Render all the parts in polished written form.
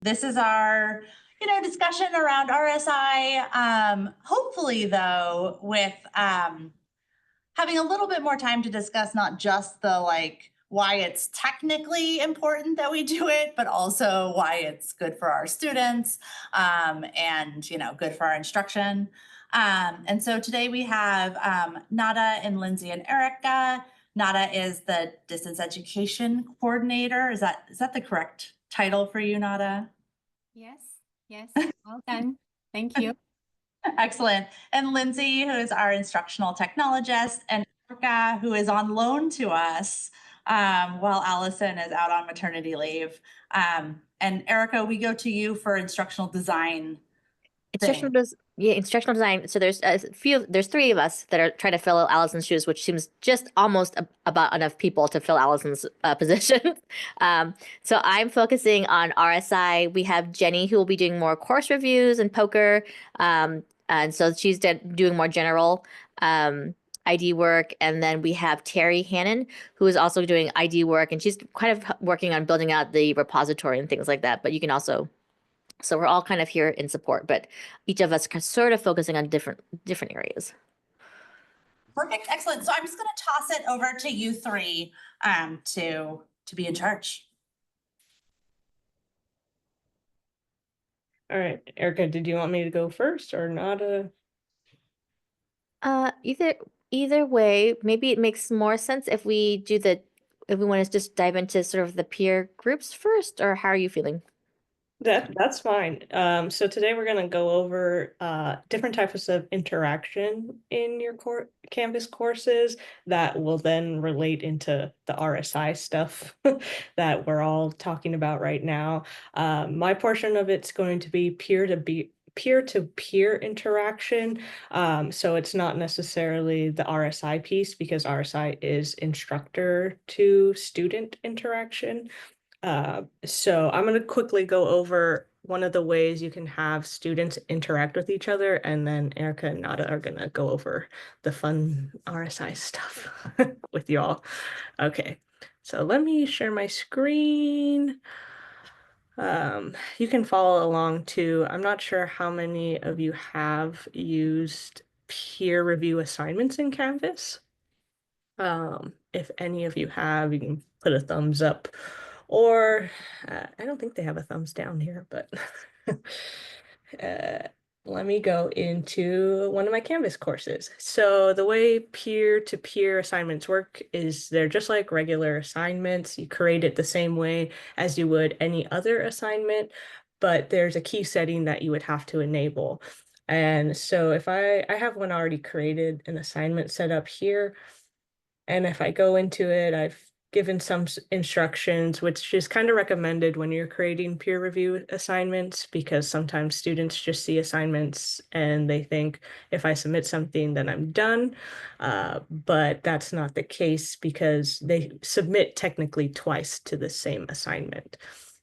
This is our, discussion around RSI. Hopefully, though, with having a little bit more time to discuss not just the why it's technically important that we do it, but also why it's good for our students and good for our instruction. And so today we have Nada and Lindsay and Erica. Nada is the distance education coordinator. Is that the correct title for you, Nada? Yes, well done. Thank you. Excellent. And Lindsay, who is our instructional technologist, and Erica, who is on loan to us while Allison is out on maternity leave. And Erica, we go to you for instructional design. Instructional design. So there's three of us that are trying to fill Allison's shoes, which seems just almost about enough people to fill Allison's position. So I'm focusing on RSI. We have Jenny who will be doing more course reviews and poker. And so she's doing more general ID work. And then we have Terry Hannon, who is also doing ID work, and she's kind of working on building out the repository and things like that. But you can also So we're all kind of here in support, but each of us sort of focusing on different areas. Perfect. Excellent. So I'm just going to toss it over to you three to be in charge. All right, Erica, did you want me to go first or not? Either way, maybe it makes more sense if we want to just dive into sort of the peer groups first, or how are you feeling? That's fine. So today we're going to go over different types of interaction in your Canvas courses that will then relate into the RSI stuff that we're all talking about right now. My portion of it's going to be peer-to-peer interaction. So it's not necessarily the RSI piece, because RSI is instructor to student interaction. So I'm going to quickly go over one of the ways you can have students interact with each other, and then Erica and Nada are going to go over the fun RSI stuff with y'all. Okay, so let me share my screen. You can follow along too. I'm not sure how many of you have used peer review assignments in Canvas. If any of you have, you can put a thumbs up, or I don't think they have a thumbs down here, but let me go into one of my Canvas courses. So the way peer-to-peer assignments work is they're just like regular assignments. You create it the same way as you would any other assignment, but there's a key setting that you would have to enable. And so if I have one already created, an assignment set up here, and if I go into it, I've given some instructions, which is kind of recommended when you're creating peer review assignments, because sometimes students just see assignments and they think if I submit something, then I'm done. But that's not the case, because they submit technically twice to the same assignment.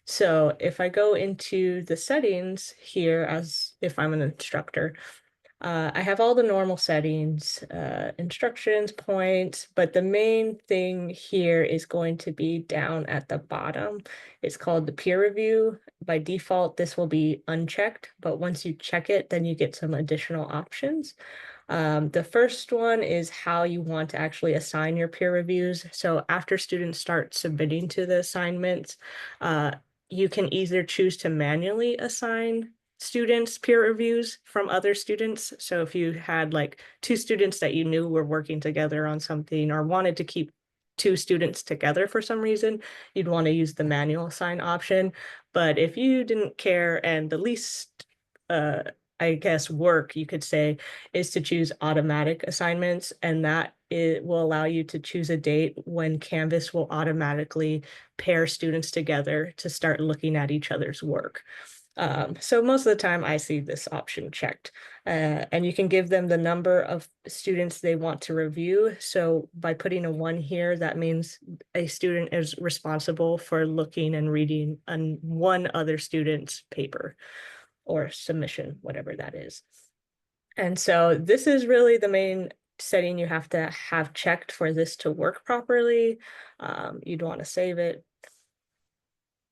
So if I go into the settings here, as if I'm an instructor, I have all the normal settings, instructions, points, but the main thing here is going to be down at the bottom. It's called the peer review. By default, this will be unchecked, but once you check it, then you get some additional options. The first one is how you want to actually assign your peer reviews. So after students start submitting to the assignments, you can either choose to manually assign students peer reviews from other students. So if you had like two students that you knew were working together on something, or wanted to keep two students together for some reason, you'd want to use the manual assign option. But if you didn't care, and the least I guess work you could say is to choose automatic assignments, and that it will allow you to choose a date when Canvas will automatically pair students together to start looking at each other's work. So most of the time I see this option checked, and you can give them the number of students they want to review. So by putting a 1 here, that means a student is responsible for looking and reading on one other student's paper or submission, whatever that is. And so this is really the main setting you have to have checked for this to work properly. You'd want to save it.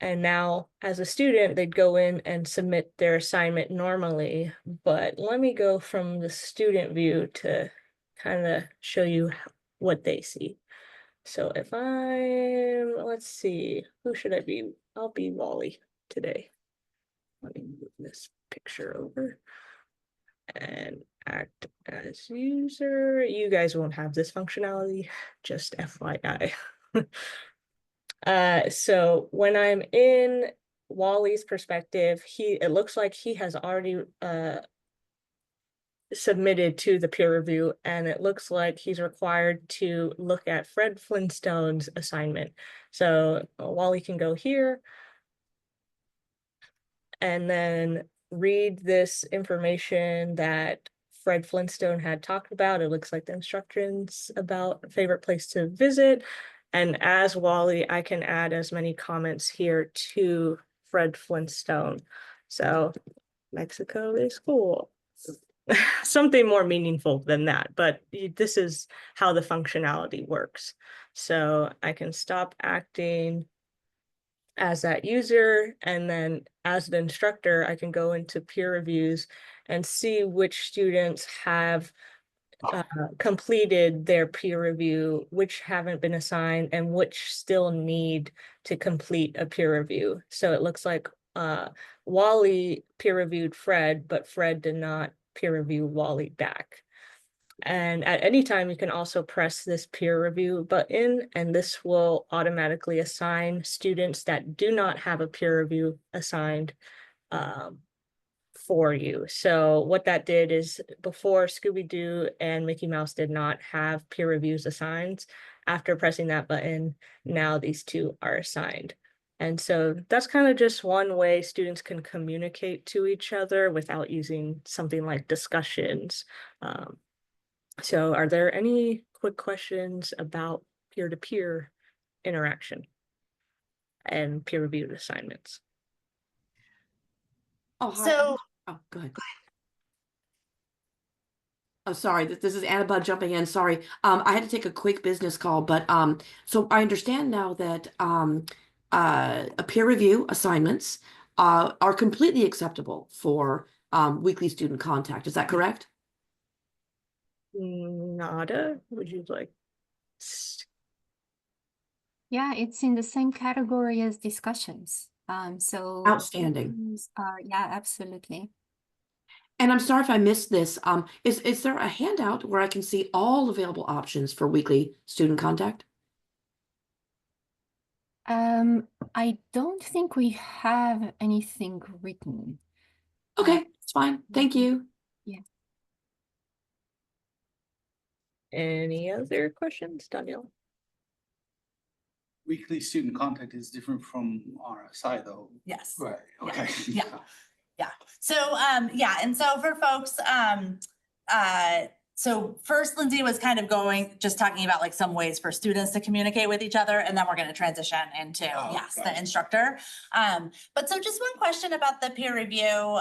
And now as a student, they'd go in and submit their assignment normally. But let me go from the student view to kind of show you what they see. So if let's see, who should I be? I'll be Wally today. Let me move this picture over and act as user. You guys won't have this functionality, just FYI. So when I'm in Wally's perspective, it looks like he has already submitted to the peer review, and it looks like he's required to look at Fred Flintstone's assignment. So Wally can go here and then read this information that Fred Flintstone had talked about. It looks like the instructions about favorite place to visit. And as Wally, I can add as many comments here to Fred Flintstone. So Mexico is cool. Something more meaningful than that, but this is how the functionality works. So I can stop acting as that user, and then as the instructor, I can go into peer reviews and see which students have completed their peer review, which haven't been assigned, and which still need to complete a peer review. So it looks like Wally peer reviewed Fred, but Fred did not peer review Wally back. And at any time, you can also press this peer review button, and this will automatically assign students that do not have a peer review assigned for you. So what that did is, before Scooby-Doo and Mickey Mouse did not have peer reviews assigned. After pressing that button, now these two are assigned. And so that's kind of just one way students can communicate to each other without using something like discussions. So are there any quick questions about peer-to-peer interaction and peer-reviewed assignments? Oh, hi. So Oh, go ahead. Oh, sorry, this is Annabelle jumping in. Sorry. I had to take a quick business call, but so I understand now that a peer review assignments are completely acceptable for weekly student contact. Is that correct? Nada, would you like? Yeah, it's in the same category as discussions. So Outstanding. yeah, absolutely. And I'm sorry if I missed this. Is there a handout where I can see all available options for weekly student contact? I don't think we have anything written. Okay, it's fine. Thank you. Any other questions, Danielle? Weekly student contact is different from RSI though. yes. Right, Yeah. okay. Yeah. So, yeah. And so for folks, so first Lindsay was kind of just talking about like some ways for students to communicate with each other. And then we're going to transition into, yes, the instructor. But so just one question about the peer review.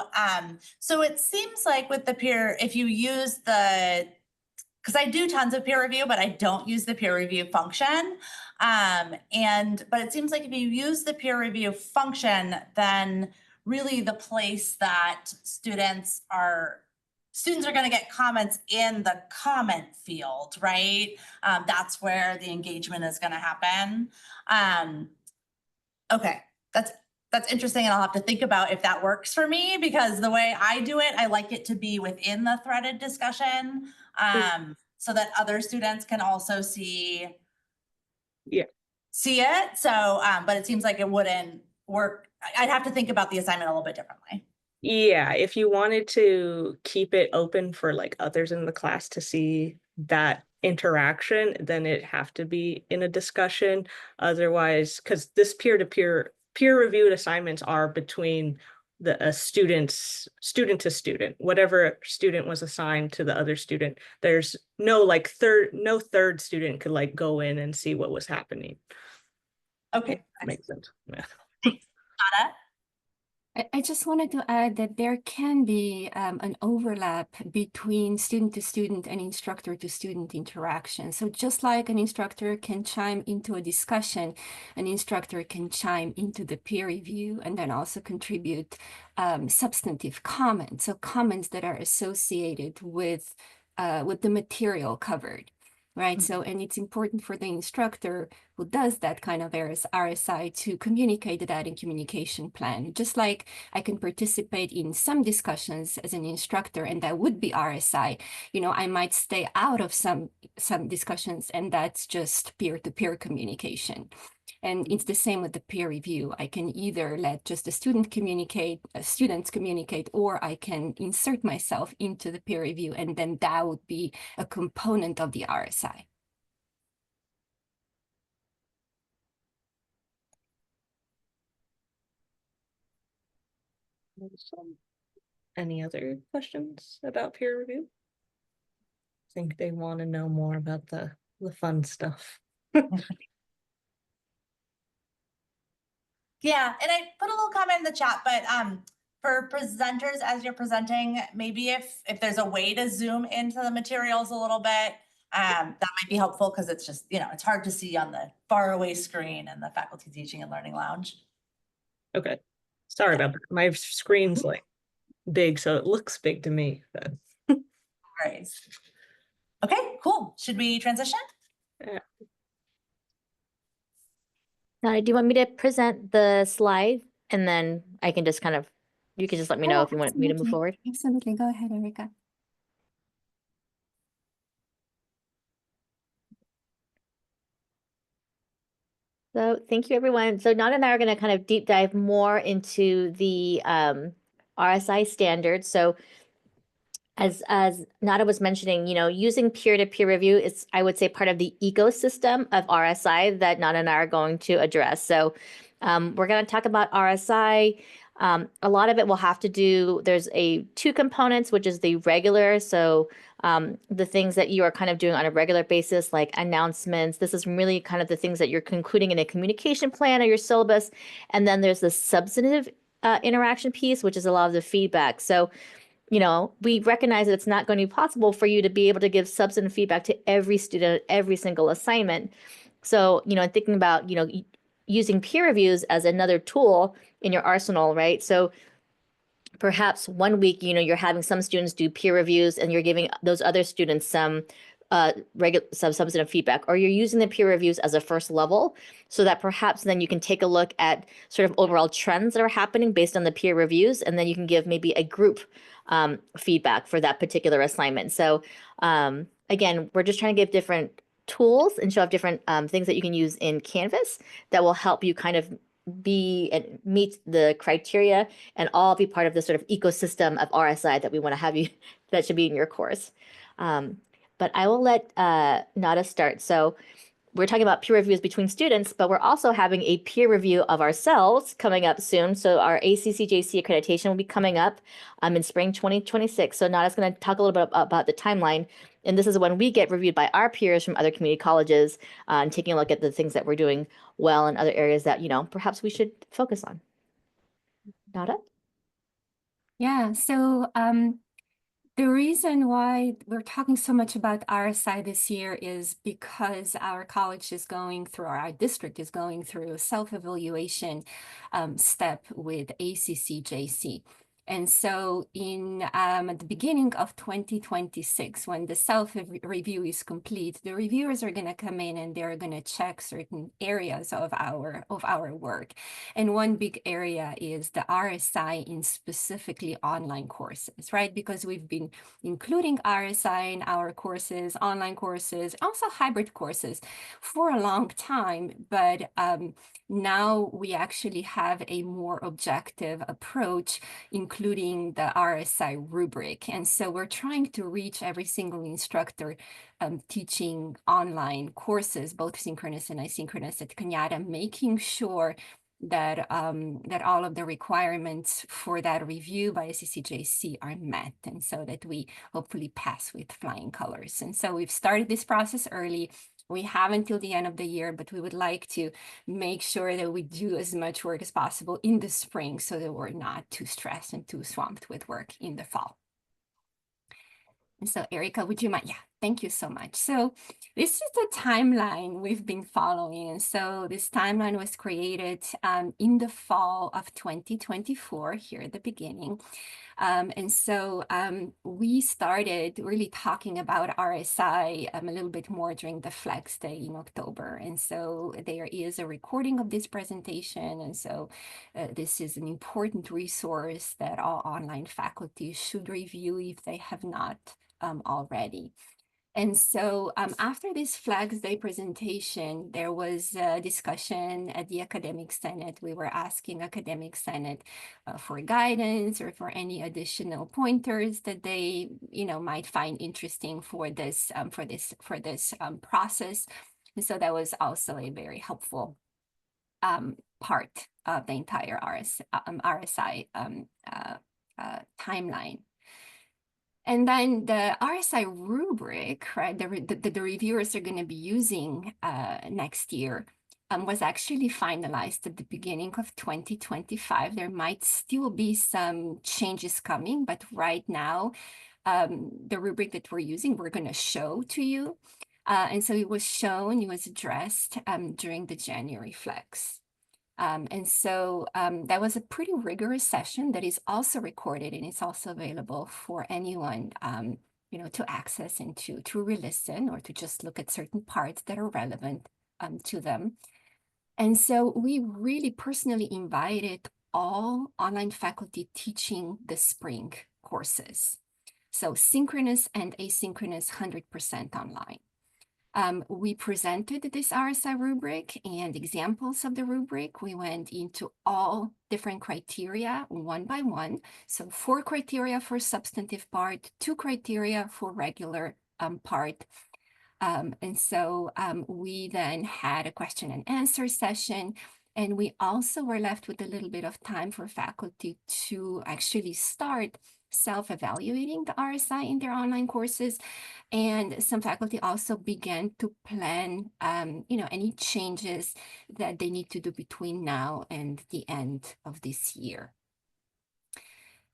So it seems like with the peer, if you use because I do tons of peer review, but I don't use the peer review function. But it seems like if you use the peer review function, then really the place that students are going to get comments in the comment field, right? That's where the engagement is going to happen. Okay, that's interesting, and I'll have to think about if that works for me, because the way I do it, I like it to be within the threaded discussion, so that other students can also see it. So, but it seems like it wouldn't work. I'd have to think about the assignment a little bit differently. Yeah, if you wanted to keep it open for like others in the class to see that interaction, then it'd have to be in a discussion. Otherwise, because this peer-to-peer peer-reviewed assignments are between the student to student, whatever student was assigned to the other student. There's no third student could like go in and see what was happening. Okay, Makes sense. Yeah. Nada? I just wanted to add that there can be an overlap between student to student and instructor to student interaction. So just like an instructor can chime into a discussion, an instructor can chime into the peer review and then also contribute substantive comments. So comments that are associated with the material covered. Right. So, and it's important for the instructor who does that kind of RSI to communicate that in communication plan. Just like I can participate in some discussions as an instructor, and that would be RSI. You know, I might stay out of some discussions, and that's just peer-to-peer communication. And it's the same with the peer review. I can either let just the students communicate, or I can insert myself into the peer review, and then that would be a component of the RSI. Any other questions about peer review? I think they want to know more about the fun stuff. Yeah, and I put a little comment in the chat, but for presenters, as you're presenting, maybe if there's a way to zoom into the materials a little bit, that might be helpful, because it's just, you know, it's hard to see on the faraway screen in the faculty teaching and learning lounge. Okay, sorry about that. My screen's like big, so it looks big to me. But... Right. Okay, cool. Should we transition? Yeah. Now, do you want me to present the slide, and then I can just kind of, you can just let me know if you want me to move forward? Absolutely. Go ahead, Erica. So thank you, everyone. So Nada and I are going to kind of deep dive more into the RSI standards. So as Nada was mentioning, you know, using peer-to-peer review is, I would say, part of the ecosystem of RSI that Nada and I are going to address. So we're going to talk about RSI. A lot of it will have to do, there's two components, which is the regular. So the things that you are kind of doing on a regular basis, like announcements. This is really kind of the things that you're concluding in a communication plan or your syllabus. And then there's the substantive interaction piece, which is a lot of the feedback. So, you know, we recognize that it's not going to be possible for you to be able to give substantive feedback to every student, every single assignment. So, you know, thinking about, you know, using peer reviews as another tool in your arsenal, right? So perhaps one week, you know, you're having some students do peer reviews and you're giving those other students some substantive feedback, or you're using the peer reviews as a first level, so that perhaps then you can take a look at sort of overall trends that are happening based on the peer reviews, and then you can give maybe a group feedback for that particular assignment. So again, we're just trying to give different tools and show off different things that you can use in Canvas that will help you kind of be and meet the criteria and all be part of the sort of ecosystem of RSI that we want to have you, that should be in your course. But I will let Nada start. So we're talking about peer reviews between students, but we're also having a peer review of ourselves coming up soon. So our ACCJC accreditation will be coming up in spring 2026. So Nada's going to talk a little bit about the timeline. And this is when we get reviewed by our peers from other community colleges and taking a look at the things that we're doing well in other areas that, you know, perhaps we should focus on. Nada? Yeah, so the reason why we're talking so much about RSI this year is because our college is going through, or our district is going through a self-evaluation step with ACCJC. And so at the beginning of 2026, when the self-review is complete, the reviewers are going to come in and they're going to check certain areas of our work. And one big area is the RSI in specifically online courses, right? Because we've been including RSI in our courses, online courses, also hybrid courses for a long time. But now we actually have a more objective approach, including the RSI rubric. And so we're trying to reach every single instructor teaching online courses, both synchronous and asynchronous at Cañada, making sure that that all of the requirements for that review by ACCJC are met, and so that we hopefully pass with flying colors. And so we've started this process early. We have until the end of the year, but we would like to make sure that we do as much work as possible in the spring so that we're not too stressed and too swamped with work in the fall. And so Erica, would you mind? Yeah, thank you so much. So this is the timeline we've been following. And so this timeline was created in the fall of 2024 here at the beginning. And so we started really talking about RSI a little bit more during the Flex Day in October. And so there is a recording of this presentation. And so this is an important resource that all online faculty should review if they have not already. And so after this Flags Day presentation, there was a discussion at the Academic Senate. We were asking Academic Senate for guidance or for any additional pointers that they, might find interesting for this process. And so that was also a very helpful part of the entire RSI timeline. And then the RSI rubric, right, the reviewers are going to be using next year was actually finalized at the beginning of 2025. There might still be some changes coming, but right now, the rubric that we're using, we're going to show to you. And so it was addressed during the January Flex. And so that was a pretty rigorous session that is also recorded, and it's also available for anyone, to access and to re-listen or to just look at certain parts that are relevant to them. And so we really personally invited all online faculty teaching the spring courses. So synchronous and asynchronous 100% online. We presented this RSI rubric and examples of the rubric. We went into all different criteria one by one. So 4 criteria for substantive part, 2 criteria for regular part. And so we then had a question and answer session. And we also were left with a little bit of time for faculty to actually start self-evaluating the RSI in their online courses. And some faculty also began to plan, any changes that they need to do between now and the end of this year.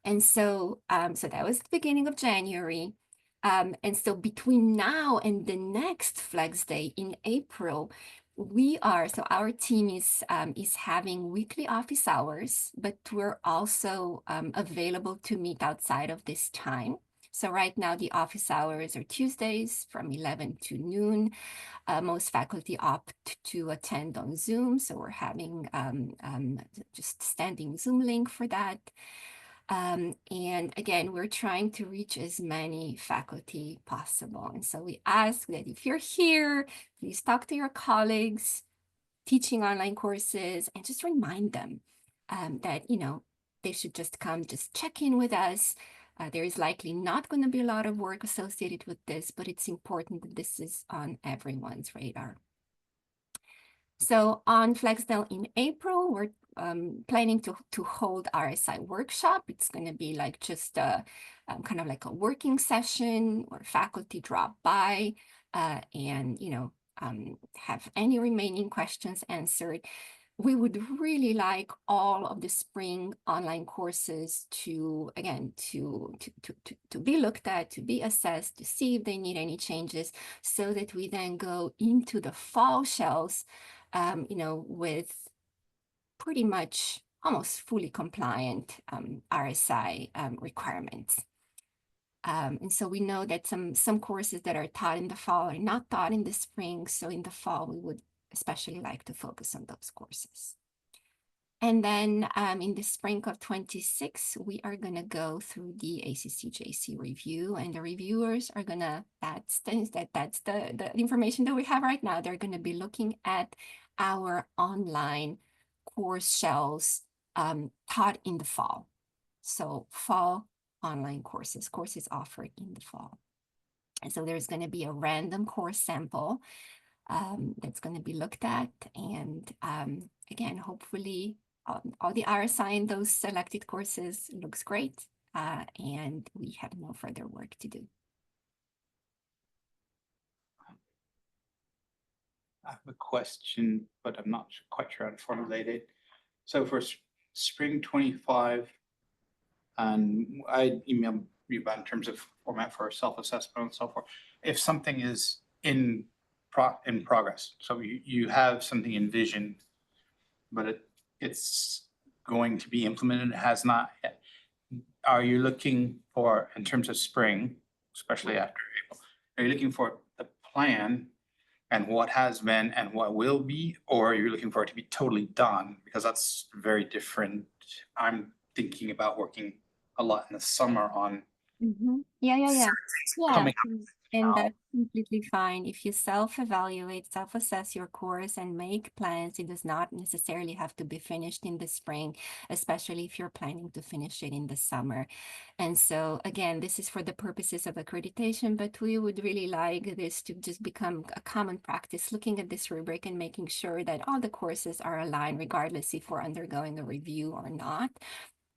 And so, so that was the beginning of January. And so between now and the next Flex Day in April, so our team is having weekly office hours, but we're also available to meet outside of this time. So right now the office hours are Tuesdays from 11 to noon. Most faculty opt to attend on Zoom. So we're having just standing Zoom link for that. And again, we're trying to reach as many faculty possible. And so we ask that if you're here, please talk to your colleagues teaching online courses and just remind them that, they should just come, just check in with us. There is likely not going to be a lot of work associated with this, but it's important that this is on everyone's radar. So on Flex Day in April, we're planning to hold RSI workshop. It's going to be like just kind of like a working session where faculty drop by and have any remaining questions answered. We would really like all of the spring online courses to, again, to be looked at, to be assessed, to see if they need any changes, so that we then go into the fall shells, with pretty much almost fully compliant RSI requirements. And so we know that some courses that are taught in the fall are not taught in the spring. So in the fall, we would especially like to focus on those courses. And then in the spring of 26, we are going to go through the ACCJC review, and the reviewers are going to, that's the information that we have right now. They're going to be looking at our online course shells taught in the fall. So fall online courses offered in the fall. And so there's going to be a random course sample that's going to be looked at. And again, hopefully all the RSI in those selected courses looks great. And we have no further work to do. I have a question, but I'm not quite sure how to formulate it. So for spring 25, and I emailed you about in terms of format for self-assessment and so forth. If something is in progress, so you have something envisioned, but it's going to be implemented, it has not yet. Are you looking for, in terms of spring, especially after April, are you looking for the plan and what has been and what will be, or are you looking for it to be totally done? Because that's very different. I'm thinking about working a lot in the summer on Yeah. coming up And now. that's completely fine. If you self-evaluate, self-assess your course and make plans, it does not necessarily have to be finished in the spring, especially if you're planning to finish it in the summer. And so again, this is for the purposes of accreditation, but we would really like this to just become a common practice, looking at this rubric and making sure that all the courses are aligned, regardless if we're undergoing a review or not.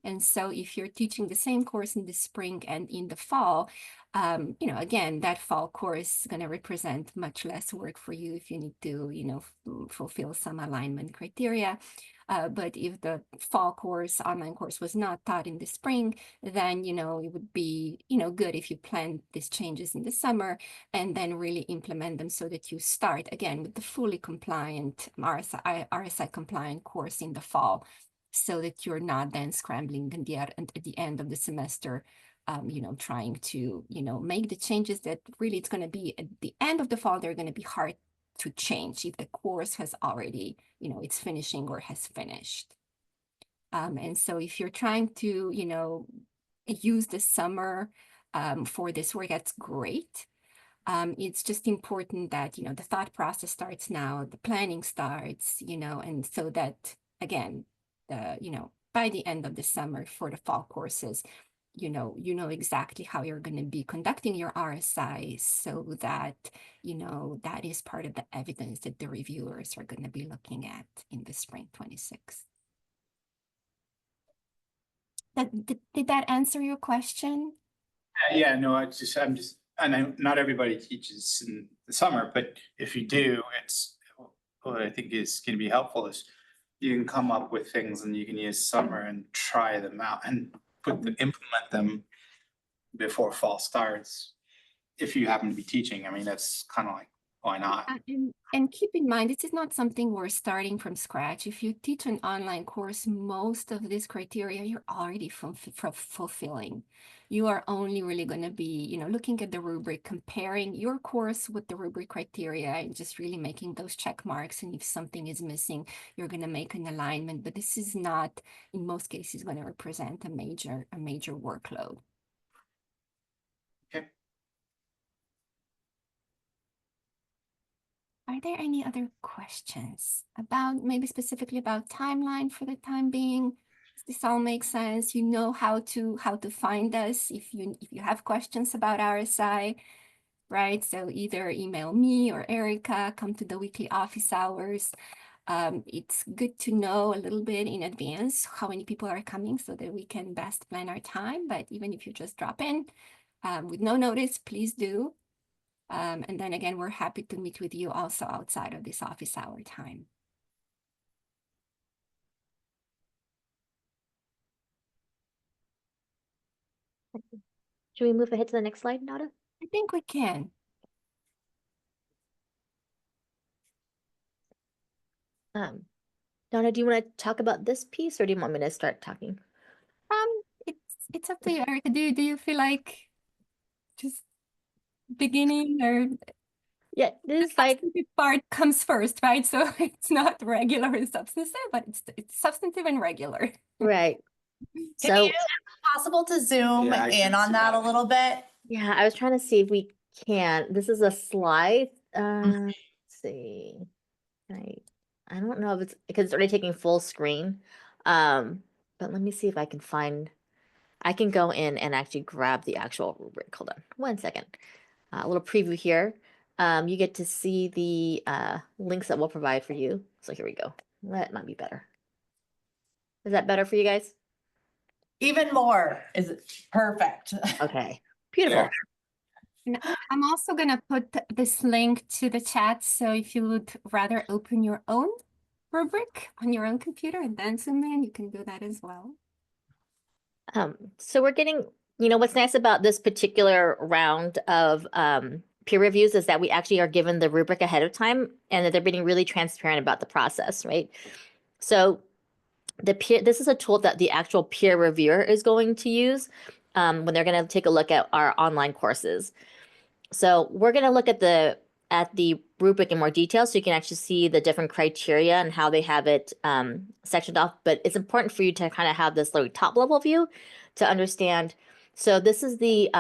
And so if you're teaching the same course in the spring and in the fall, again, that fall course is going to represent much less work for you if you need to, fulfill some alignment criteria. But if the fall course, online course was not taught in the spring, then, it would be, good if you plan these changes in the summer and then really implement them so that you start again with the fully compliant RSI compliant course in the fall, so that you're not then scrambling at the end of the semester, trying to, make the changes that really it's going to be at the end of the fall, they're going to be hard to change if the course has already, it's finishing or has finished. And so if you're trying to, use the summer for this work, that's great. It's just important that, the thought process starts now, the planning starts, and so that, again, by the end of the summer for the fall courses, you know exactly how you're going to be conducting your RSI, so that, that is part of the evidence that the reviewers are going to be looking at in the spring 26. Did that answer your question? Yeah, no, I'm just, I know not everybody teaches in the summer, but if you do, it's, what I think is gonna be helpful is you can come up with things and you can use summer and try them out and implement them before fall starts. If you happen to be teaching, I mean, that's kind of like, why not? And keep in mind, this is not something we're starting from scratch. If you teach an online course, most of these criteria you're already fulfilling. You are only really going to be, looking at the rubric, comparing your course with the rubric criteria and just really making those check marks. And if something is missing, you're going to make an alignment. But this is not, in most cases, going to represent a major workload. Okay. Are there any other questions about, maybe specifically about timeline for the time being? Does this all make sense? You know how to find us if you have questions about RSI, right? So either email me or Erica, come to the weekly office hours. It's good to know a little bit in advance how many people are coming so that we can best plan our time. But even if you just drop in with no notice, please do. And then again, we're happy to meet with you also outside of this office hour time. Should we move ahead to the next slide, Nada? I think we can. Donna, do you want to talk about this piece or do you want me to start talking? It's up to you, Erica. Do you feel like just beginning, or Yeah, this is like substantive part comes first, right? So it's not regular and substantive, but it's substantive and regular. right. So, is it possible to zoom Yeah, I in can on see that a that. little bit? Yeah, I was trying to see if we can. This is a slide. Let's see. I don't know if it's because it's already taking full screen. But let me see if I can find. I can go in and actually grab the actual rubric. Hold on 1 second. A little preview here. You get to see the links that we'll provide for you. So here we go. That might be better. Is that better for you guys? Even more is perfect. Okay, beautiful. And I'm also going to put this link to the chat. So if you would rather open your own rubric on your own computer and then zoom in, you can do that as well. So we're getting, what's nice about this particular round of peer reviews is that we actually are given the rubric ahead of time and that they're being really transparent about the process, right? So this is a tool that the actual peer reviewer is going to use when they're going to take a look at our online courses. So we're going to look at the rubric in more detail so you can actually see the different criteria and how they have it sectioned off. But it's important for you to kind of have this top level view to understand. So this is the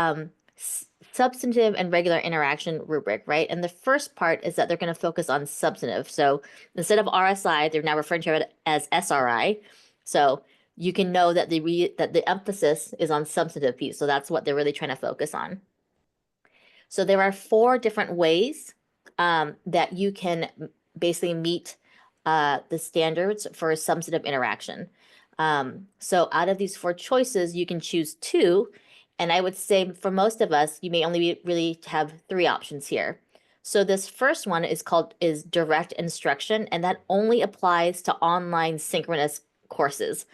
substantive and regular interaction rubric, right? And the first part is that they're going to focus on substantive. So instead of RSI, they're now referring to it as SRI. So you can know that the emphasis is on substantive piece. So that's what they're really trying to focus on. So there are 4 different ways that you can basically meet the standards for substantive interaction. So out of these 4 choices, you can choose 2. And I would say for most of us, you may only really have 3 options here. So this first one is direct instruction, and that only applies to online synchronous courses.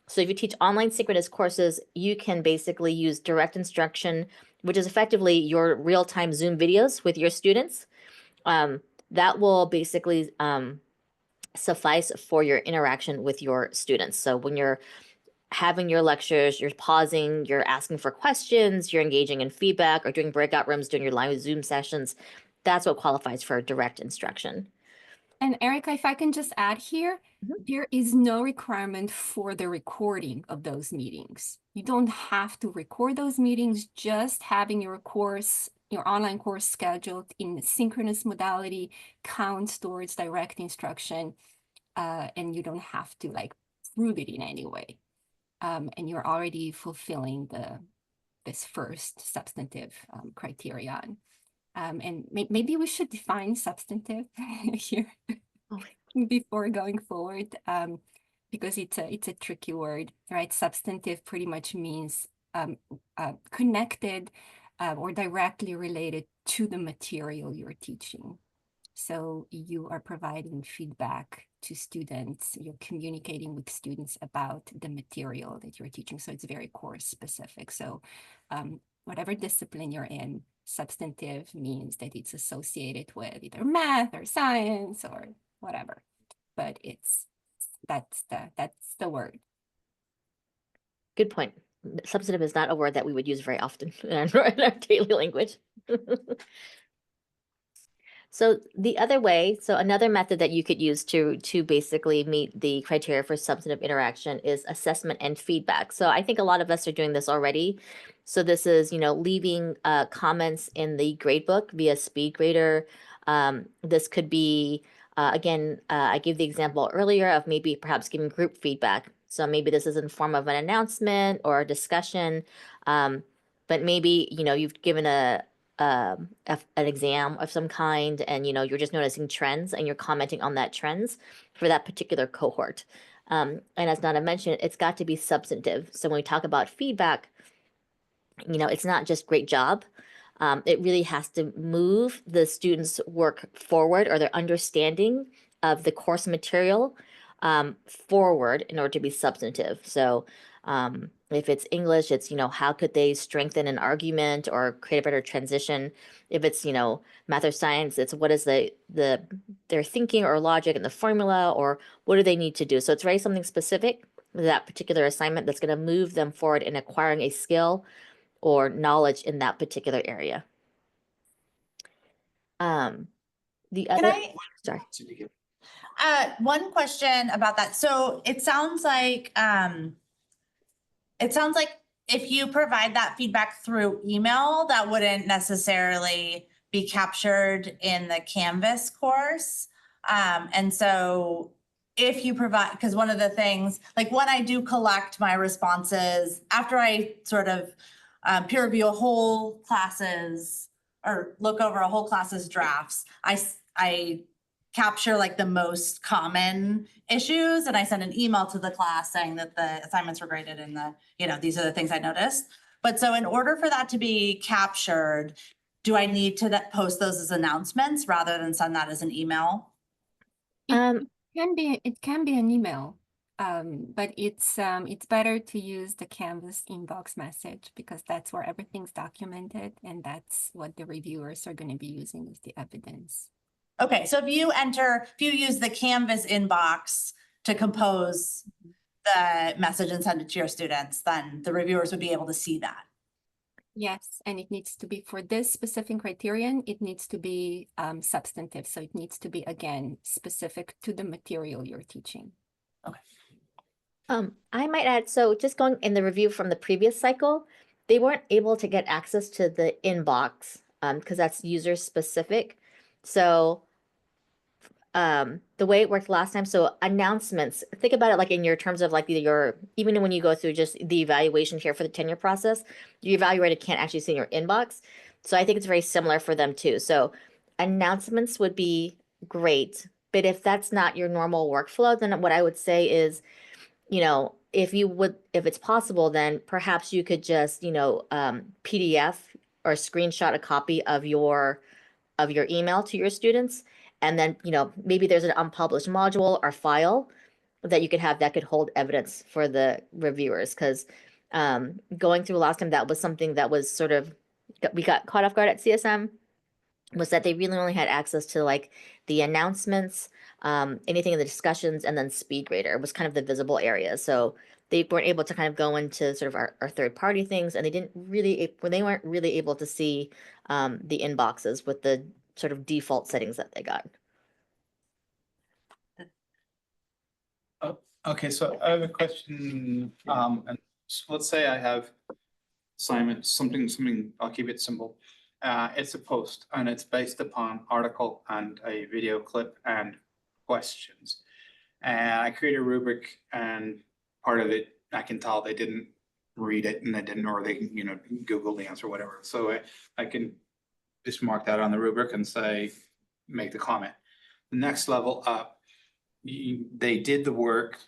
So if you teach online synchronous courses, you can basically use direct instruction, which is effectively your real-time Zoom videos with your students. That will basically suffice for your interaction with your students. So when you're having your lectures, you're pausing, you're asking for questions, you're engaging in feedback or doing breakout rooms, doing your live Zoom sessions, that's what qualifies for direct instruction. And Erica, if I can just add here, there is no requirement for the recording of those meetings. You don't have to record those meetings, just having your online course scheduled in synchronous modality counts towards direct instruction, and you don't have to prove it in any way. And you're already fulfilling this first substantive criterion. And maybe we should define substantive here before going forward, because it's a tricky word, right? Substantive pretty much means connected or directly related to the material you're teaching. So you are providing feedback to students, you're communicating with students about the material that you're teaching. So it's very course specific. So whatever discipline you're in, substantive means that it's associated with either math or science or whatever, but that's the word. Good point. Substantive is not a word that we would use very often in our daily language. So the other way, so another method that you could use to basically meet the criteria for substantive interaction is assessment and feedback. So I think a lot of us are doing this already. So this is, leaving comments in the gradebook via SpeedGrader. This could be, again, I gave the example earlier of maybe perhaps giving group feedback. So maybe this is in form of an announcement or a discussion, but maybe, you've given an exam of some kind and you're just noticing trends and you're commenting on that trends for that particular cohort. And as Nana mentioned, it's got to be substantive. So when we talk about feedback, it's not just great job. It really has to move the students' work forward or their understanding of the course material forward in order to be substantive. So if it's English, it's, how could they strengthen an argument or create a better transition? If it's, math or science, it's what is their thinking or logic in the formula, or what do they need to do? So it's very something specific with that particular assignment that's going to move them forward in acquiring a skill or knowledge in that particular area. Sorry. One question about that. So it sounds like if you provide that feedback through email, that wouldn't necessarily be captured in the Canvas course. And so if you provide, because one of the things, like when I do collect my responses, after I sort of peer review a whole classes or look over a whole class's drafts, I capture like the most common issues and I send an email to the class saying that the assignments were graded and these are the things I noticed. But so in order for that to be captured, do I need to post those as announcements rather than send that as an email? Um, It can be an email, but it's better to use the Canvas inbox message because that's where everything's documented and that's what the reviewers are going to be using as the evidence. Okay, so if you use the Canvas inbox to compose the message and send it to your students, then the reviewers would be able to see that. Yes, and it needs to be for this specific criterion, it needs to be substantive. So it needs to be, again, specific to the material you're teaching. I might add, so just going in the review from the previous cycle, they weren't able to get access to the inbox because that's user specific. So the way it worked last time, so announcements, think about it like in your terms of like even when you go through just the evaluation here for the tenure process, your evaluator can't actually see in your inbox. So I think it's very similar for them too. So announcements would be great, but if that's not your normal workflow, then what I would say is, if it's possible, then perhaps you could just, PDF or screenshot a copy of your email to your students. And then, maybe there's an unpublished module or file that you could have that could hold evidence for the reviewers. Because going through last time, that was something that was sort of, we got caught off guard at CSM, was that they really only had access to like the announcements, anything in the discussions, and then SpeedGrader was kind of the visible area. So they weren't able to kind of go into sort of our third-party things, and they weren't really able to see the inboxes with the sort of default settings that they got. Okay, so I have a question. And so let's say I have assignment, something, I'll keep it simple. It's a post and it's based upon article and a video clip and questions. And I create a rubric, and part of it, I can tell they didn't read it and or they, Google the answer, whatever. So I can just mark that on the rubric and say, make the comment. The next level up, they did the work,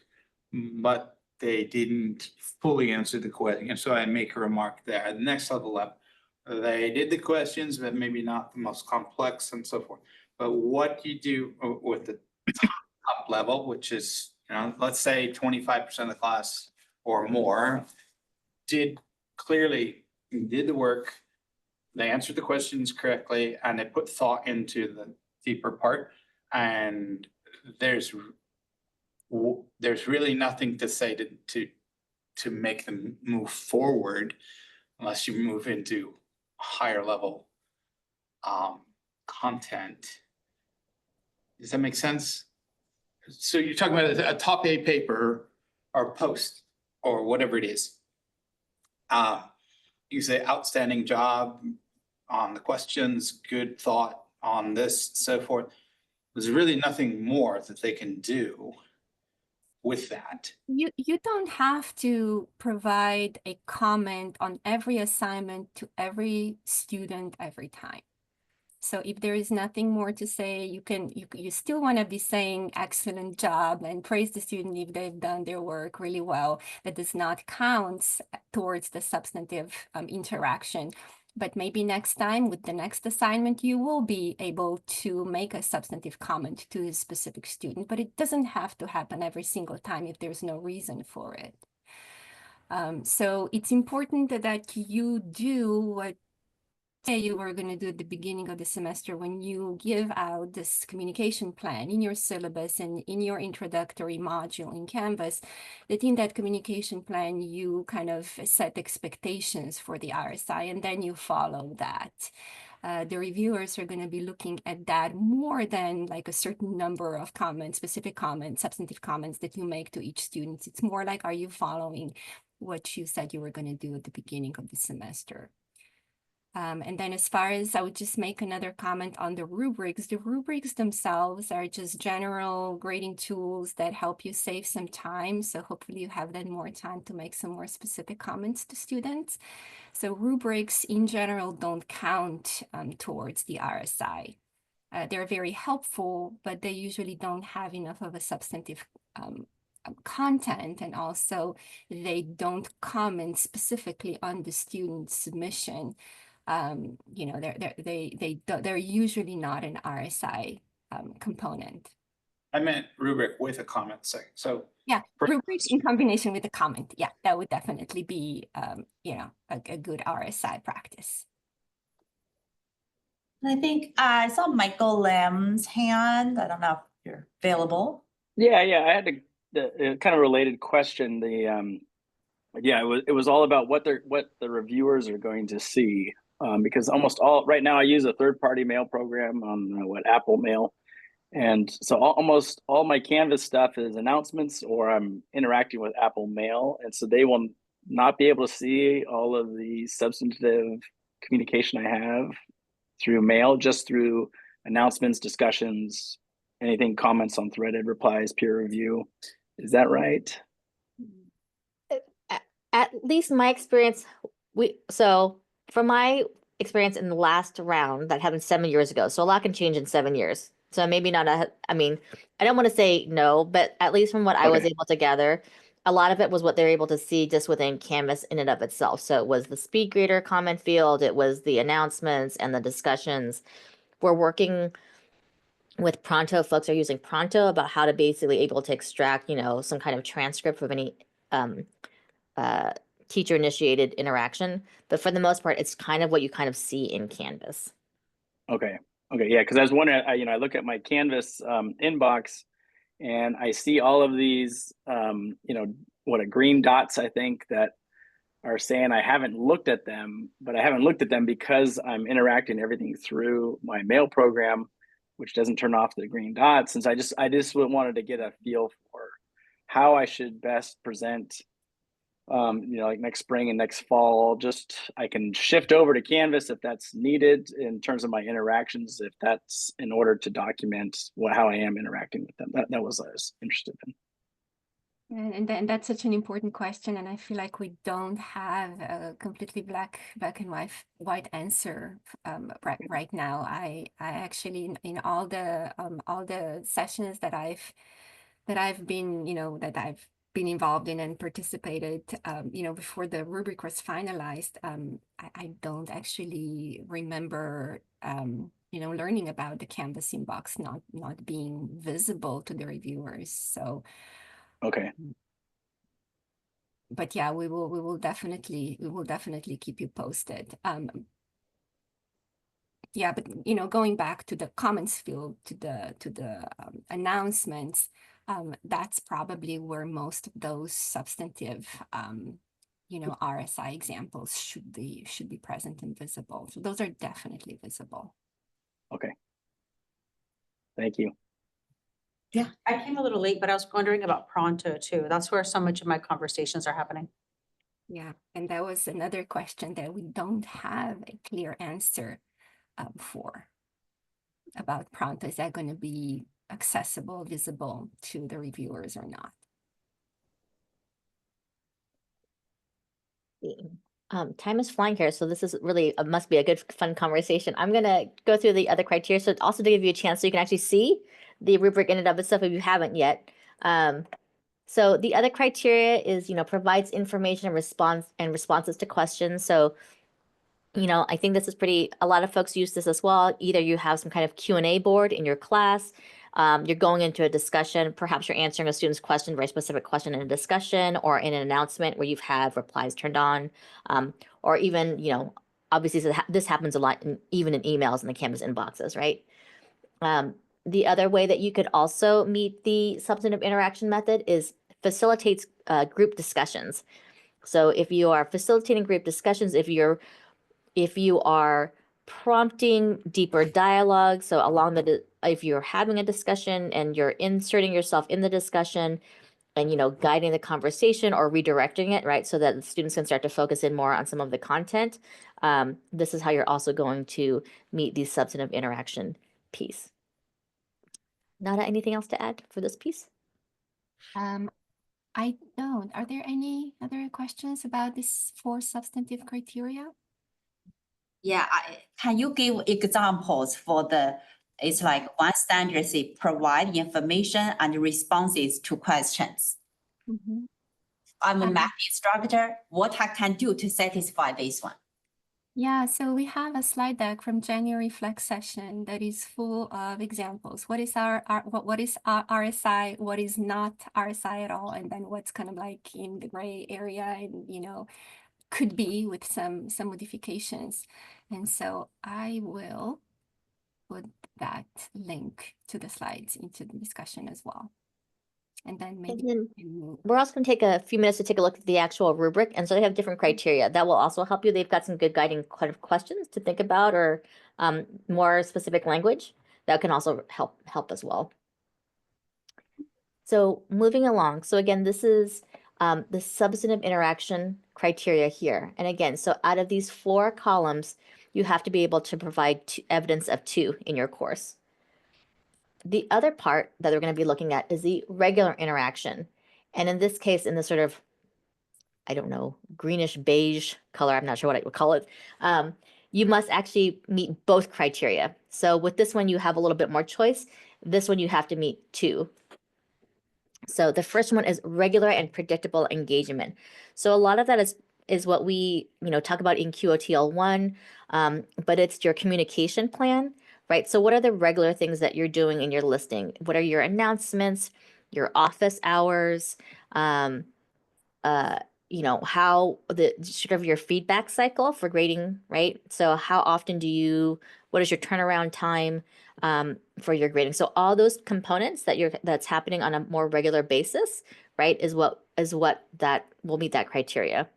but they didn't fully answer the question. And so I make a remark there. The next level up, they did the questions, but maybe not the most complex and so forth. But what you do with the top level, which is, let's say 25% of the class or more, did the work, they answered the questions correctly, and they put thought into the deeper part. And there's really nothing to say to make them move forward unless you move into higher level content. Does that make sense? So you're talking about a top A paper or post or whatever it is. You say outstanding job on the questions, good thought on this, so forth. There's really nothing more that they can do with that. You don't have to provide a comment on every assignment to every student every time. So if there is nothing more to say, you still want to be saying excellent job and praise the student if they've done their work really well. That does not count towards the substantive interaction. But maybe next time with the next assignment, you will be able to make a substantive comment to a specific student, but it doesn't have to happen every single time if there's no reason for it. So it's important that you do what you were going to do at the beginning of the semester when you give out this communication plan in your syllabus and in your introductory module in Canvas, that in that communication plan, you kind of set expectations for the RSI and then you follow that. The reviewers are going to be looking at that more than like a certain number of comments, specific comments, substantive comments that you make to each student. It's more like, are you following what you said you were going to do at the beginning of the semester? And then as far as I would just make another comment on the rubrics themselves are just general grading tools that help you save some time. So hopefully you have then more time to make some more specific comments to students. So rubrics in general don't count towards the RSI. They're very helpful, but they usually don't have enough of a substantive content, and also they don't comment specifically on the student's submission. you know, they're usually not an RSI component. I meant rubric with a comment section. So Yeah, for- rubrics in combination with the comment. Yeah, that would definitely be, you know, a good RSI practice. I think I saw Michael Lam's hand. I don't know if you're available. Yeah, I had the kind of related question. Yeah, it was all about what the reviewers are going to see, because almost all right now I use a third-party mail program on Apple Mail, and so almost all my Canvas stuff is announcements or I'm interacting with Apple Mail, and so they will not be able to see all of the substantive communication I have through mail, just through announcements, discussions, anything, comments on threaded, replies, peer review. Is that right? At least my experience, from my experience in the last round that happened 7 years ago, so a lot can change in 7 years. So maybe not I mean, I don't want to say no, but at least from what I was able to gather, a lot of it was what they're able to see just within Canvas in and of itself. So it was the speed grader comment field, it was the announcements and the discussions. We're working with Pronto. Folks are using Pronto about how to basically able to extract, you know, some kind of transcript of any teacher initiated interaction. But for the most part, it's kind of what you kind of see in Canvas. Okay, yeah, because I was wondering, I look at my Canvas inbox and I see all of these, green dots, I think, that are saying I haven't looked at them, but I haven't looked at them because I'm interacting everything through my mail program, which doesn't turn off the green dots. Since I just wanted to get a feel for how I should best present, like next spring and next fall. Just I can shift over to Canvas if that's needed in terms of my interactions, if that's in order to document how I am interacting with them. That was what I was interested in. And that's such an important question, and I feel like we don't have a completely black and white answer right now. I actually, in all the sessions that I've been, that I've been involved in and participated, before the rubric was finalized, I don't actually remember, learning about the Canvas inbox not being visible to the reviewers. So. Okay. But yeah, we will definitely keep you posted. Yeah, but going back to the comments field, to the announcements, that's probably where most of those substantive RSI examples should be present and visible. So those are definitely visible. Okay. Thank you. Yeah, I came a little late, but I was wondering about Pronto too. That's where so much of my conversations are happening. Yeah, and that was another question that we don't have a clear answer for about Pronto. Is that going to be accessible, visible to the reviewers or not? Time is flying here, so this is really must be a good, fun conversation. I'm gonna go through the other criteria, so also to give you a chance so you can actually see the rubric in and of itself if you haven't yet. So the other criteria is, provides information and responses to questions. So, I think this is a lot of folks use this as well. Either you have some kind of Q&A board in your class, you're going into a discussion, perhaps you're answering a student's question, very specific question in a discussion or in an announcement where you've had replies turned on, or even, obviously this happens a lot even in emails in the Canvas inboxes, right? The other way that you could also meet the substantive interaction method is facilitates group discussions. So if you are facilitating group discussions, if you are prompting deeper dialogue, so if you're having a discussion and you're inserting yourself in the discussion and guiding the conversation or redirecting it, right, so that the students can start to focus in more on some of the content, this is how you're also going to meet the substantive interaction piece. Nada, anything else to add for this piece? I don't. Are there any other questions about this 4 substantive criteria? Yeah, can you give examples for it's like one standard say provide information and responses to questions. I'm a math instructor. What I can do to satisfy this one? Yeah, so we have a slide deck from January Flex session that is full of examples. What is what is our RSI? What is not RSI at all? And then what's kind of like in the gray area and, you know, could be with some modifications. And so I will put that link to the slides into the discussion as well. And then maybe then we can move. we're also going to take a few minutes to take a look at the actual rubric. And so they have different criteria that will also help you. They've got some good guiding kind of questions to think about, or more specific language that can also help as well. So moving along. So again, this is the substantive interaction criteria here. And again, so out of these 4 columns, you have to be able to provide evidence of 2 in your course. The other part that we're going to be looking at is the regular interaction. And in this case, in the sort of, I don't know, greenish beige color, I'm not sure what I would call it, you must actually meet both criteria. So with this one, you have a little bit more choice. This one, you have to meet 2. So the first one is regular and predictable engagement. So a lot of that is what we, you know, talk about in QOTL 1, but it's your communication plan, right? So what are the regular things that you're doing in your listing? What are your announcements, your office hours, you know, how the sort of your feedback cycle for grading, right? So how often what is your turnaround time for your grading? So all those components that's happening on a more regular basis, right, is what that will meet that criteria.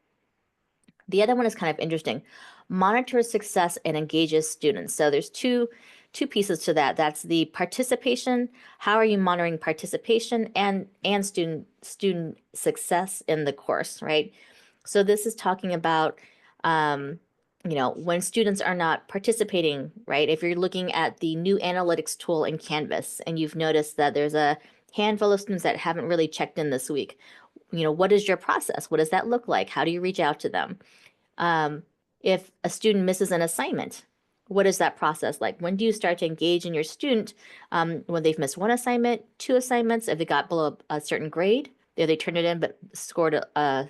The other one is kind of interesting. Monitors success and engages students. So there's two pieces to that. That's the participation. How are you monitoring participation and student success in the course, right? So this is talking about, you know, when students are not participating, right? If you're looking at the new analytics tool in Canvas and you've noticed that there's a handful of students that haven't really checked in this week, you know, what is your process? What does that look like? How do you reach out to them? If a student misses an assignment, what is that process like? When do you start to engage in your student when they've missed 1 assignment, 2 assignments, if they got below a certain grade, they turned it in but scored a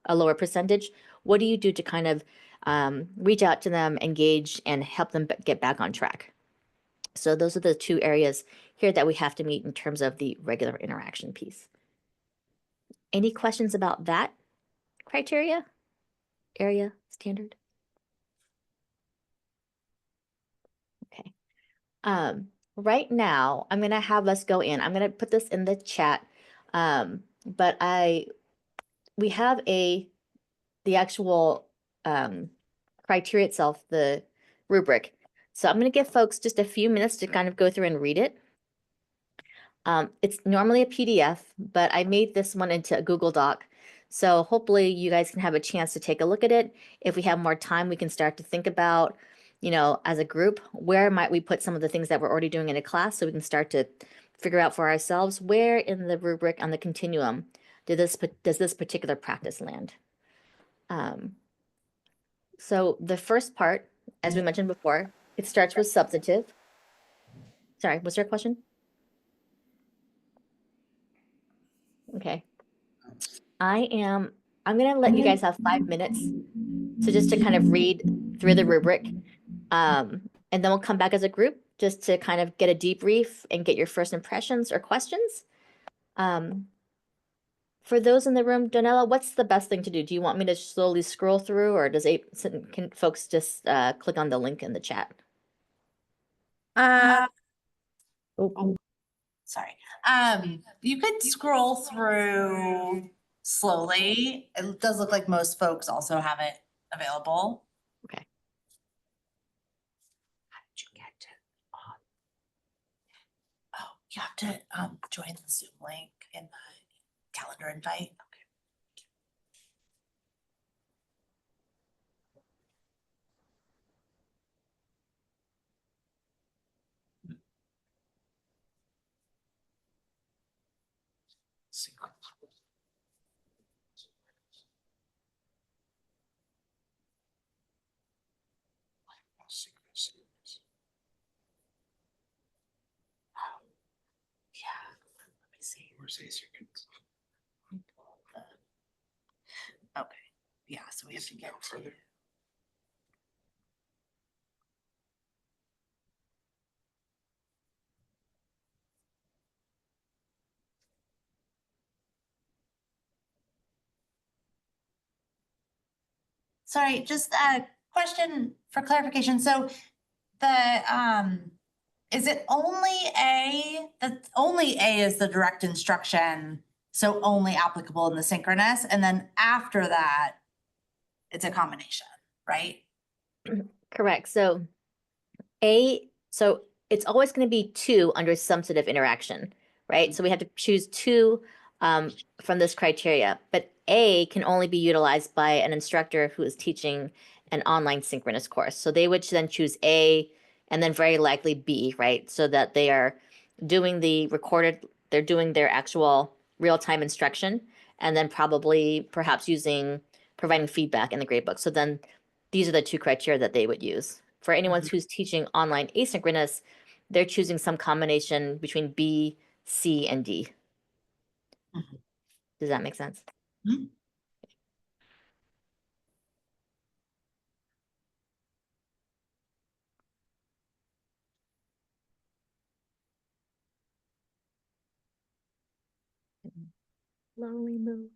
lower percentage? What do you do to kind of reach out to them, engage, and help them get back on track? So those are the 2 areas here that we have to meet in terms of the regular interaction piece. Any questions about that criteria? Area standard? Okay. Right now, I'm gonna have us go in. I'm gonna put this in the chat. But we have the actual criteria itself, the rubric. So I'm gonna give folks just a few minutes to kind of go through and read it. It's normally a PDF, but I made this one into a Google Doc. So hopefully you guys can have a chance to take a look at it. If we have more time, we can start to think about, you know, as a group, where might we put some of the things that we're already doing in a class, so we can start to figure out for ourselves where in the rubric on the continuum does this particular practice land. So the first part, as we mentioned before, it starts with substantive. Sorry, was there a question? Okay. I'm gonna let you guys have 5 minutes. So just to kind of read through the rubric. And then we'll come back as a group just to kind of get a debrief and get your first impressions or questions. For those in the room, Donella, what's the best thing to do? Do you want me to slowly scroll through, or can folks just click on the link in the chat? Sorry. You could scroll through slowly. It does look like most folks also have it available. Okay. How did you get to? Oh, you have to join the Zoom link in the calendar invite. Okay. Okay, yeah, so we have to get further. Sorry, just a question for clarification. So the, is it only A is the direct instruction, so only applicable in the synchronous, and then after that, it's a combination, right? Correct. So it's always going to be 2 under substantive interaction, right? So we have to choose 2 from this criteria, but A can only be utilized by an instructor who is teaching an online synchronous course. So they would then choose A and then very likely B, right? So that they are doing they're doing their actual real-time instruction, and then perhaps providing feedback in the gradebook. So then these are the 2 criteria that they would use. For anyone who's teaching online asynchronous, they're choosing some combination between B, C, and D. Does that make sense? Mhm. Slowly move.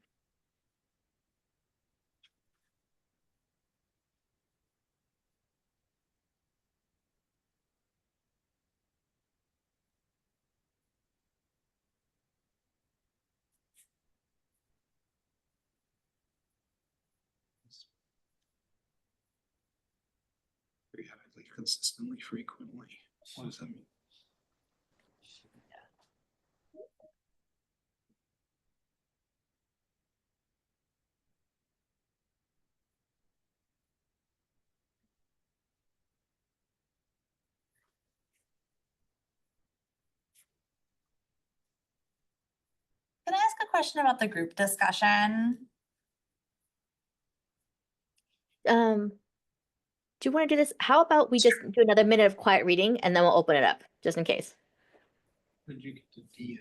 Periodically, consistently, frequently. What does that mean? Can I ask a question about the group discussion? Do you want to do this? How about we just do another minute of quiet reading and then we'll open it up just in case. Did you get to D?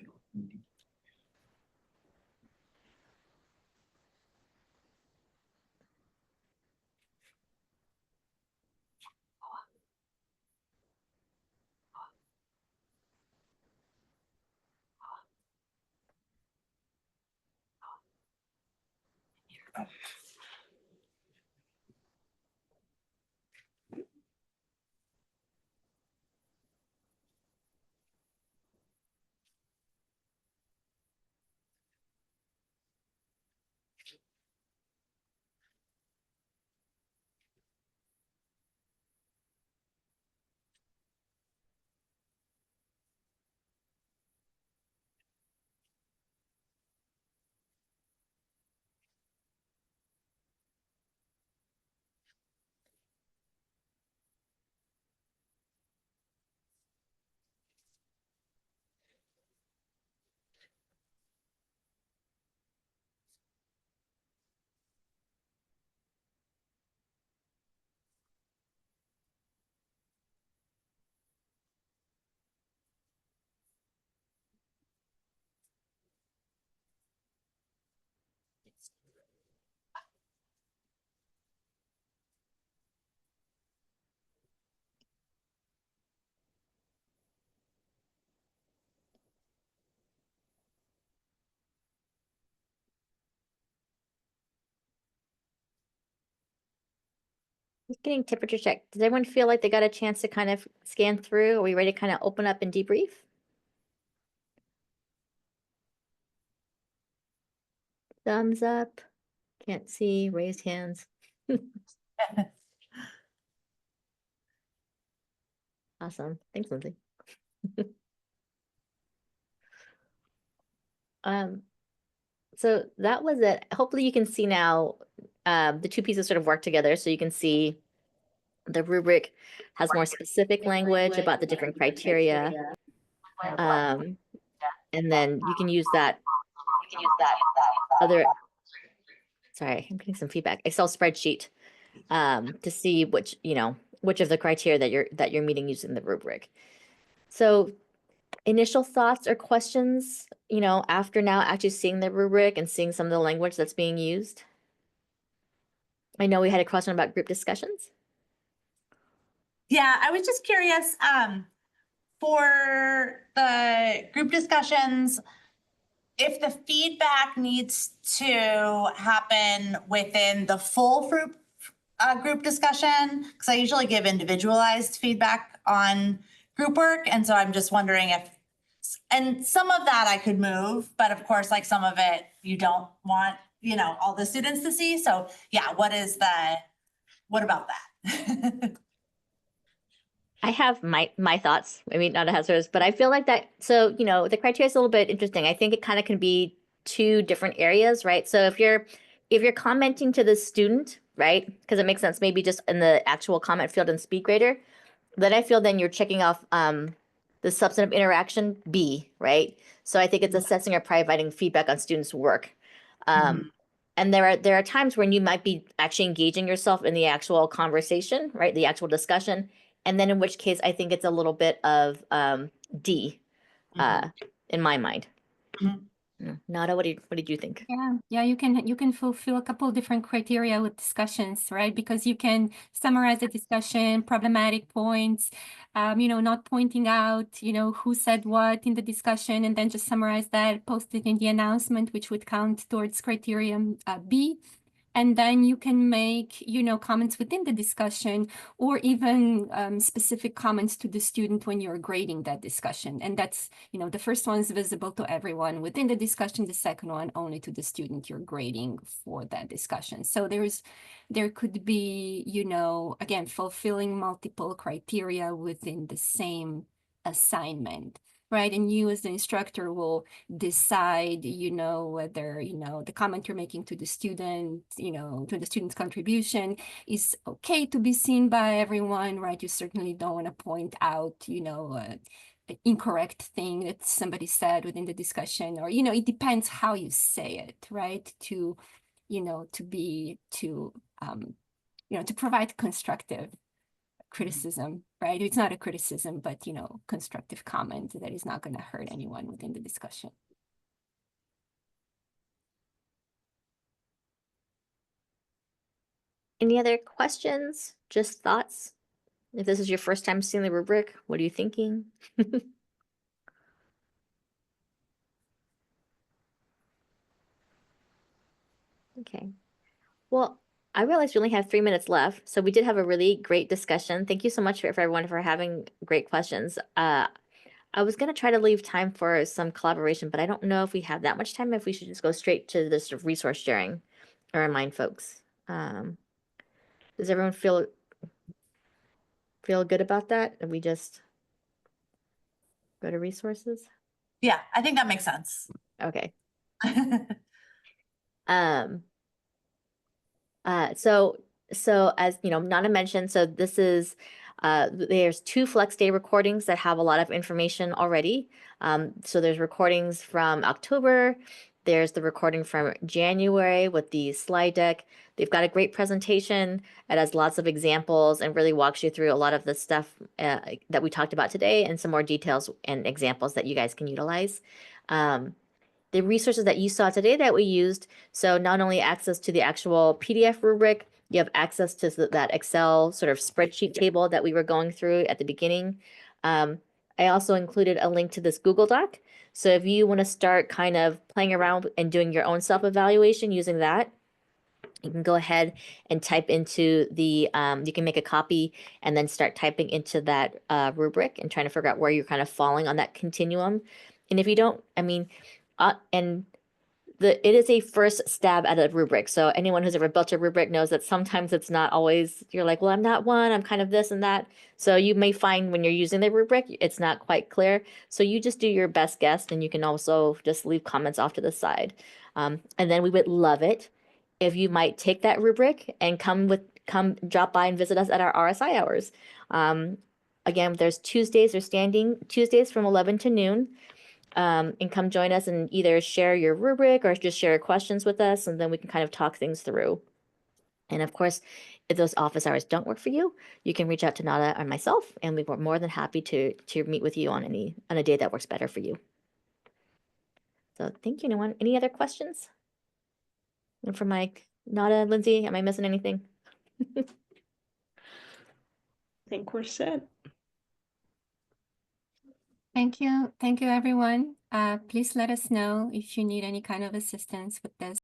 Just getting temperature check. Does everyone feel like they got a chance to kind of scan through? Are we ready to kind of open up and debrief? Thumbs up. Can't see. Raised hands. Awesome. Thanks, Lindsay. So that was it. Hopefully you can see now the 2 pieces sort of work together. So you can see the rubric has more specific language about the different criteria. And then you can use that other, sorry, I'm getting some feedback, Excel spreadsheet to see which of the criteria that you're meeting using the rubric. So initial thoughts or questions, after now actually seeing the rubric and seeing some of the language that's being used? I know we had a question about group discussions. Yeah, I was just curious, for the group discussions, if the feedback needs to happen within the full group discussion, because I usually give individualized feedback on group work. And so I'm just wondering if, and some of that I could move, but of course, like some of it you don't want, you know, all the students to see. So yeah, what about that? I have my thoughts. I mean, not a hazardous, but I feel like that. So, you know, the criteria is a little bit interesting. I think it kind of can be two different areas, right? So if you're commenting to the student, right? Because it makes sense, maybe just in the actual comment field in SpeedGrader, then I feel then you're checking off the substantive interaction B, right? So I think it's assessing or providing feedback on students' work. And there are times when you might be actually engaging yourself in the actual conversation, right? The actual discussion. And then in which case, I think it's a little bit of D in my mind. Nada, what did you think? Yeah, you can fulfill a couple different criteria with discussions, right? Because you can summarize the discussion, problematic points, you know, not pointing out, you know, who said what in the discussion, and then just summarize that, post it in the announcement, which would count towards criterion B. And then you can make, you know, comments within the discussion, or even specific comments to the student when you're grading that discussion. And that's, you know, the first one is visible to everyone within the discussion, the second one only to the student you're grading for that discussion. So there could be, you know, again, fulfilling multiple criteria within the same assignment. Right, and you as the instructor will decide, you know, whether, you know, the comment you're making to the student, you know, to the student's contribution is okay to be seen by everyone, right? You certainly don't want to point out, you know, an incorrect thing that somebody said within the discussion, or, you know, it depends how you say it, right? To, you know, you know, to provide constructive criticism, right? It's not a criticism, but, you know, constructive comment that is not going to hurt anyone within the discussion. Any other questions? Just thoughts? If this is your first time seeing the rubric, what are you thinking? Okay. Well, I realized we only have 3 minutes left, so we did have a really great discussion. Thank you so much for everyone for having great questions. I was going to try to leave time for some collaboration, but I don't know if we have that much time, if we should just go straight to this resource sharing or remind folks. Does everyone feel good about that? And we just go to resources? Yeah, I think that makes sense. Okay. So as you know, Nana mentioned, so this is there's 2 Flex Day recordings that have a lot of information already. So there's recordings from October, there's the recording from January with the slide deck. They've got a great presentation. It has lots of examples and really walks you through a lot of the stuff that we talked about today, and some more details and examples that you guys can utilize. The resources that you saw today that we used, so not only access to the actual PDF rubric, you have access to that Excel sort of spreadsheet table that we were going through at the beginning. I also included a link to this Google Doc. So if you want to start kind of playing around and doing your own self-evaluation using that, you can go ahead and type into the, you can make a copy and then start typing into that rubric and trying to figure out where you're kind of falling on that continuum. And if you don't, I mean, it is a first stab at a rubric. So anyone who's ever built a rubric knows that sometimes it's not always, you're like, well, I'm not one, I'm kind of this and that. So you may find when you're using the rubric, it's not quite clear. So you just do your best guess, and you can also just leave comments off to the side. And then we would love it if you might take that rubric and come drop by and visit us at our RSI hours. Again, there's Tuesdays, they're standing Tuesdays from 11 to noon. And come join us and either share your rubric or just share questions with us, and then we can kind of talk things through. And of course, if those office hours don't work for you, you can reach out to Nada or myself, and we were more than happy to meet with you on a day that works better for you. So thank you. Anyone? Any other questions? And for Mike, Nada, Lindsay, am I missing anything? I think we're set. Thank you, everyone. Please let us know if you need any kind of assistance with this.